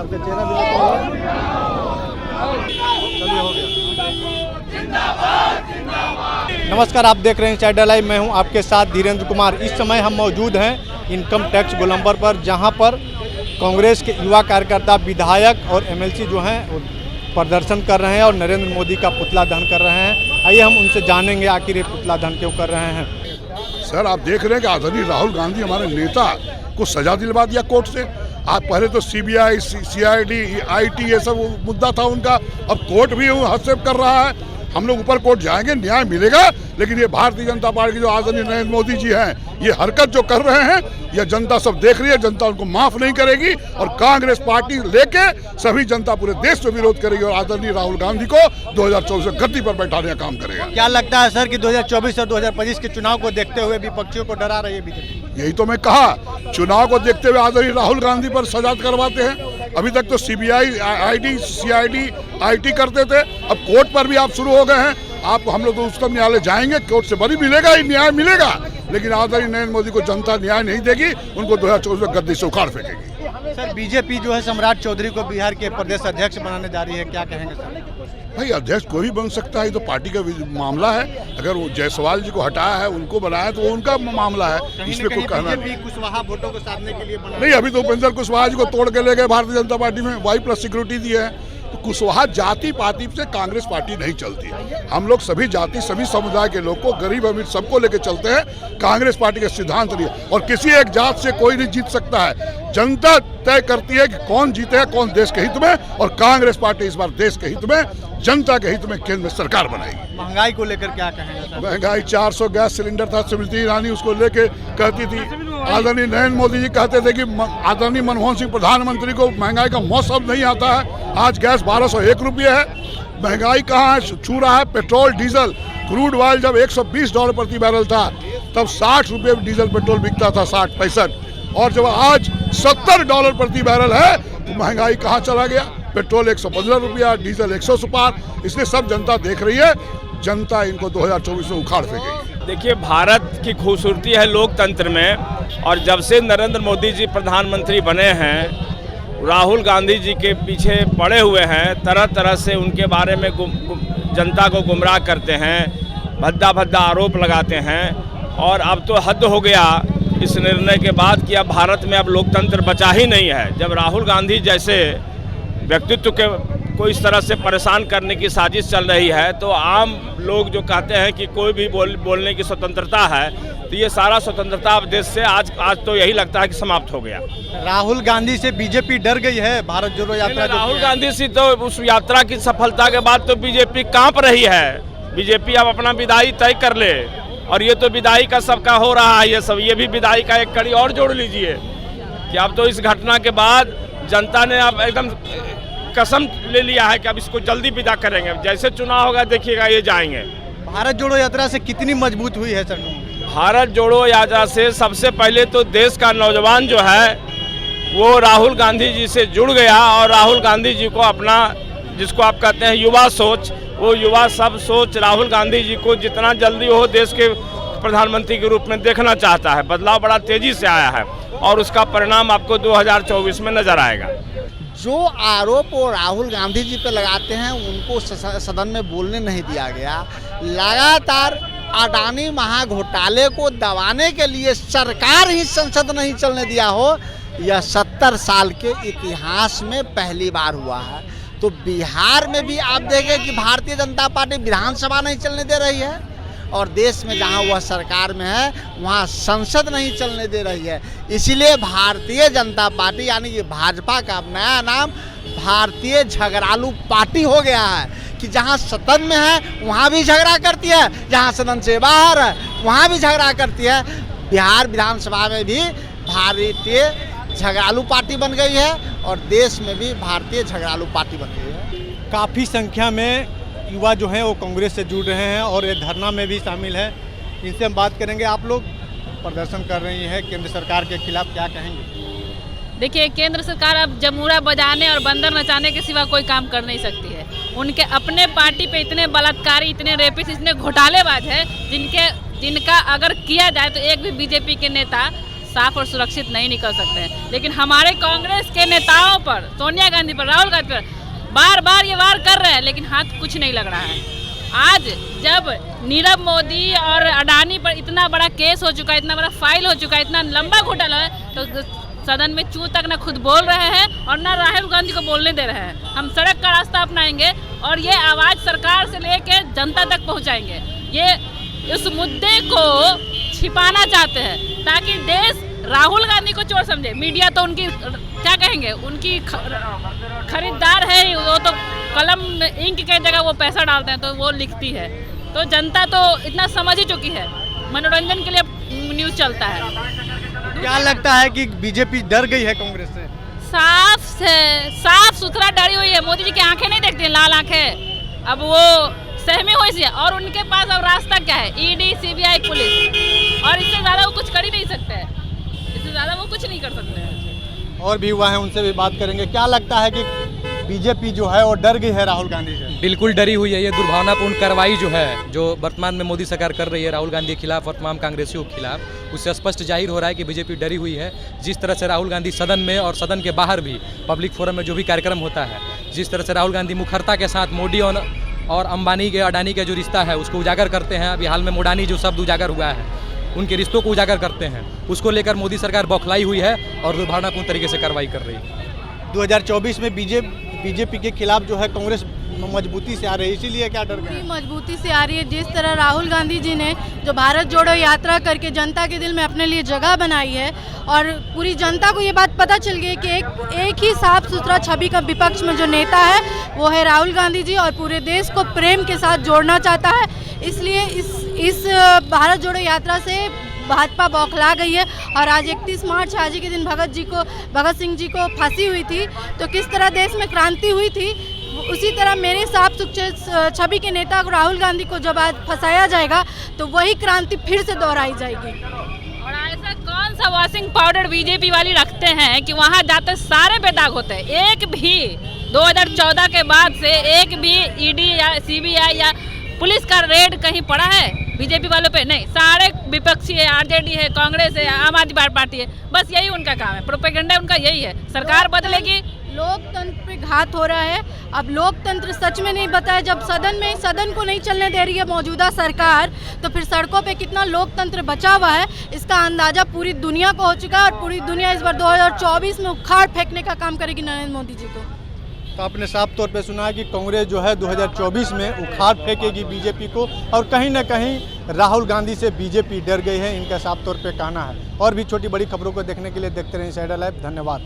आपका चेहरा भी चलिए हो गया। नमस्कार, आप देख रहे हैं इंसाइडर लाइव। मैं हूं आपके साथ धीरेन्द्र कुमार। इस समय हम मौजूद हैं इनकम टैक्स गोलंबर पर, जहां पर कांग्रेस के युवा कार्यकर्ता, विधायक और एमएलसी जो हैं प्रदर्शन कर रहे हैं और नरेंद्र मोदी का पुतला दहन कर रहे हैं। आइए हम उनसे जानेंगे आखिर ये पुतला दहन क्यों कर रहे हैं। सर, आप देख रहे हैं कि आदरणीय राहुल गांधी हमारे नेता को सजा दिलवा दिया कोर्ट से। आप पहले तो सीबीआई, सीआईडी, आईटी ये सब मुद्दा था उनका, अब कोर्ट भी हस्तक्षेप कर रहा है। हम लोग ऊपर कोर्ट जाएंगे, न्याय मिलेगा। लेकिन ये भारतीय जनता पार्टी के जो आदरणीय नरेंद्र मोदी जी हैं, ये हरकत जो कर रहे हैं, यह जनता सब देख रही है। जनता उनको माफ नहीं करेगी और कांग्रेस पार्टी लेके सभी जनता पूरे देश में विरोध करेगी और आदरणीय राहुल गांधी को 2024 में गद्दी पर बैठाने का काम करेगा। क्या लगता है सर कि 2024 और 2025 के चुनाव को देखते हुए विपक्षियों को डरा रही है बीजेपी? यही तो मैं कहा, चुनाव को देखते हुए आदरणीय राहुल गांधी पर सजा करवाते हैं। अभी तक तो सीबीआई, आईडी, सीआईडी, आईटी करते थे, अब कोर्ट पर भी आप शुरू हो गए हैं। आप हम लोग तो उच्चतम न्यायालय जाएंगे, कोर्ट से बरी मिलेगा ही, न्याय मिलेगा। लेकिन आदरणीय नरेंद्र मोदी को जनता न्याय नहीं देगी, उनको 2024 में गद्दी से उखाड़ फेंकेगी। सर, बीजेपी जो है सम्राट चौधरी को बिहार के प्रदेश अध्यक्ष बनाने जा रही है, क्या कहेंगे सर? भाई, अध्यक्ष कोई भी बन सकता है, ये तो पार्टी का मामला है। अगर वो जायसवाल जी को हटाया है, उनको बनाया, तो वो उनका मामला है, इसमें कोई कहना नहीं। कुशवाहा वोटों को साधने के लिए नहीं, अभी तो उपेंद्र कुशवाहा जी को तोड़ के ले गए भारतीय जनता पार्टी में, वाई प्लस सिक्योरिटी दी है। तो कुशवाहा जाति पाति से कांग्रेस पार्टी नहीं चलती। हम लोग सभी जाति, सभी समुदाय के लोग को, गरीब अमीर सबको लेके चलते हैं। कांग्रेस पार्टी का सिद्धांत नहीं है और किसी एक जात से कोई नहीं जीत सकता है। जनता तय करती है कि कौन जीते है, कौन देश के हित में, और कांग्रेस पार्टी इस बार देश के हित में, जनता के हित में केंद्र में सरकार बनाएगी। महंगाई को लेकर क्या कहेंगे? महंगाई 400 गैस सिलेंडर था, स्मृति ईरानी उसको लेके कहती थी। आदरणीय नरेंद्र मोदी जी कहते थे कि आदरणीय मनमोहन सिंह प्रधानमंत्री को महंगाई का मौसम नहीं आता है। आज गैस 1201 रुपये है। महंगाई कहाँ है, छू रहा है पेट्रोल, डीजल, क्रूड ऑयल। जब $120 प्रति बैरल था, तब 60 रुपये डीजल पेट्रोल बिकता था, 60-65। और जब आज $70 प्रति बैरल है, तो महंगाई कहाँ चला गया? पेट्रोल 115 रुपया, डीजल 100 पार। इसलिए सब जनता देख रही है, जनता इनको 2024 में उखाड़ फेंकेगी। देखिए, भारत की खूबसूरती है लोकतंत्र में, और जब से नरेंद्र मोदी जी प्रधानमंत्री बने हैं, राहुल गांधी जी के पीछे पड़े हुए हैं, तरह तरह से उनके बारे में जनता को गुमराह करते हैं, भद्दा भद्दा आरोप लगाते हैं। और अब तो हद हो गया इस निर्णय के बाद कि अब भारत में अब लोकतंत्र बचा ही नहीं है। जब राहुल गांधी जैसे व्यक्तित्व के को इस तरह से परेशान करने की साजिश चल रही है, तो आम लोग जो कहते हैं कि कोई भी बोलने की स्वतंत्रता है, तो ये सारा स्वतंत्रता अब देश से आज तो यही लगता है कि समाप्त हो गया। राहुल गांधी से बीजेपी डर गई है। भारत जोड़ो यात्रा, राहुल गांधी से तो उस यात्रा की सफलता के बाद तो बीजेपी कांप रही है। बीजेपी अब अपना विदाई तय कर ले, और ये तो विदाई का सबका हो रहा है। ये भी विदाई का एक कड़ी और जोड़ लीजिए कि अब तो इस घटना के बाद जनता ने अब एकदम कसम ले लिया है कि अब इसको जल्दी विदा करेंगे। जैसे चुनाव होगा देखिएगा, ये जाएंगे। भारत जोड़ो यात्रा से कितनी मजबूत हुई है सर? भारत जोड़ो यात्रा से सबसे पहले तो देश का नौजवान जो है वो राहुल गांधी जी से जुड़ गया, और राहुल गांधी जी को अपना, जिसको आप कहते हैं युवा सोच, वो युवा सब सोच राहुल गांधी जी को जितना जल्दी हो देश के प्रधानमंत्री के रूप में देखना चाहता है। बदलाव बड़ा तेजी से आया है और उसका परिणाम आपको 2024 में नजर आएगा। जो आरोप वो राहुल गांधी जी पे लगाते हैं, उनको सदन में बोलने नहीं दिया गया। लगातार अडानी महाघोटाले को दबाने के लिए सरकार ही संसद नहीं चलने दिया हो, यह 70 साल के इतिहास में पहली बार हुआ है। तो बिहार में भी आप देखें कि भारतीय जनता पार्टी विधानसभा नहीं चलने दे रही है, और देश में जहां वह सरकार में है वहां संसद नहीं चलने दे रही है। इसीलिए भारतीय जनता पार्टी यानी कि भाजपा का नया नाम भारतीय झगड़ालू पार्टी हो गया है कि जहां सदन में है वहां भी झगड़ा करती है, जहां सदन से बाहर है वहां भी झगड़ा करती है। बिहार विधानसभा में भी भारतीय झगड़ालू पार्टी बन गई है और देश में भी भारतीय झगड़ालू पार्टी बन गई है। काफ़ी संख्या में युवा जो हैं वो कांग्रेस से जुड़ रहे हैं और ये धरना में भी शामिल है। इनसे हम बात करेंगे। आप लोग प्रदर्शन कर रही है केंद्र सरकार के खिलाफ, क्या कहेंगे? देखिए, केंद्र सरकार अब जमूरा बजाने और बंदर नचाने के सिवा कोई काम कर नहीं सकती है। उनके अपने पार्टी पे इतने बलात्कारी, इतने रेपिस्ट, इतने घोटालेबाज हैं जिनका अगर किया जाए तो एक भी बीजेपी के नेता साफ और सुरक्षित नहीं निकल सकते हैं। लेकिन हमारे कांग्रेस के नेताओं पर, सोनिया गांधी पर, राहुल गांधी पर बार बार ये वार कर रहे हैं, लेकिन हाथ कुछ नहीं लग रहा है। आज जब नीरव मोदी और अडानी पर इतना बड़ा केस हो चुका है, इतना बड़ा फाइल हो चुका है, इतना लंबा घोटाला है, तो सदन में चूं तक न खुद बोल रहे हैं और न राहुल गांधी को बोलने दे रहे हैं। हम सड़क का रास्ता अपनाएंगे और ये आवाज़ सरकार से लेके जनता तक पहुंचाएंगे। ये इस मुद्दे को छिपाना चाहते हैं ताकि देश राहुल गांधी को चोर समझे। मीडिया तो उनकी क्या कहेंगे, उनकी खरीदार है, वो तो कलम इंक के जगह वो पैसा डालते हैं तो वो लिखती है। तो जनता तो इतना समझ ही चुकी है, मनोरंजन के लिए न्यूज़ चलता है। क्या लगता है कि बीजेपी डर गई है कांग्रेस से? साफ सुथरा डरी हुई है। मोदी जी की आंखें नहीं देखती हैं, लाल आंखें। अब वो सहमी हुई सी है और उनके पास अब रास्ता क्या है, ईडी, सीबीआई, पुलिस, और इससे ज़्यादा वो कुछ कर ही नहीं सकते हैं। इससे ज़्यादा वो कुछ नहीं कर सकते हैं। और भी हुआ है, उनसे भी बात करेंगे। क्या लगता है कि बीजेपी जो है वो डर गई है राहुल गांधी से? बिल्कुल डरी हुई है। ये दुर्भावनापूर्ण कार्रवाई जो है, जो वर्तमान में मोदी सरकार कर रही है राहुल गांधी के खिलाफ और तमाम कांग्रेसियों के खिलाफ, उससे स्पष्ट जाहिर हो रहा है कि बीजेपी डरी हुई है। जिस तरह से राहुल गांधी सदन में और सदन के बाहर भी पब्लिक फोरम में जो भी कार्यक्रम होता है, जिस तरह से राहुल गांधी मुखरता के साथ मोदी और अंबानी के, अडानी के जो रिश्ता है उसको उजागर करते हैं। अभी हाल में मोडानी जो शब्द उजागर हुआ है, उनके रिश्तों को उजागर करते हैं, उसको लेकर मोदी सरकार बौखलाई हुई है और दुर्भावनापूर्ण तरीके से कार्रवाई कर रही है। 2024 में बीजेपी के खिलाफ जो है कांग्रेस मजबूती से आ रही है, इसीलिए क्या डर गए? मजबूती से आ रही है। जिस तरह राहुल गांधी जी ने जो भारत जोड़ो यात्रा करके जनता के दिल में अपने लिए जगह बनाई है और पूरी जनता को ये बात पता चल गई है कि एक ही साफ सुथरा छवि का विपक्ष में जो नेता है वो है राहुल गांधी जी, और पूरे देश को प्रेम के साथ जोड़ना चाहता है। इसलिए इस भारत जोड़ो यात्रा से भाजपा बौखला गई है। और आज 31 मार्च आज ही के दिन भगत सिंह जी को फांसी हुई थी, तो किस तरह देश में क्रांति हुई थी, उसी तरह मेरे साफ सुथरे छवि के नेता राहुल गांधी को जब आज फंसाया जाएगा तो वही क्रांति फिर से दोहराई जाएगी। और ऐसा कौन सा वॉशिंग पाउडर बीजेपी वाली रखते हैं कि वहाँ जाते सारे बेदाग होते हैं। एक भी 2014 के बाद से एक भी ईडी या सीबीआई या पुलिस का रेड कहीं पड़ा है बीजेपी वालों पे? नहीं, सारे विपक्षी है, आरजेडी है, कांग्रेस है, आम आदमी पार्टी है, बस यही उनका काम है, प्रोपेगेंडा उनका यही है। सरकार बदलेगी, लोकतंत्र पे घात हो रहा है। अब लोकतंत्र सच में नहीं बताया, जब सदन को नहीं चलने दे रही है मौजूदा सरकार, तो फिर सड़कों पे कितना लोकतंत्र बचा हुआ है इसका अंदाजा पूरी दुनिया को हो चुका है। और पूरी दुनिया इस बार 2024 में उखाड़ फेंकने का काम करेगी नरेंद्र मोदी जी को। तो आपने साफ तौर पे सुना है कि कांग्रेस जो है 2024 में उखाड़ फेंकेगी बीजेपी को, और कहीं ना कहीं राहुल गांधी से बीजेपी डर गई है, इनका साफ तौर पे कहना है। और भी छोटी बड़ी खबरों को देखने के लिए देखते रहें इनसाइडर लाइव। धन्यवाद।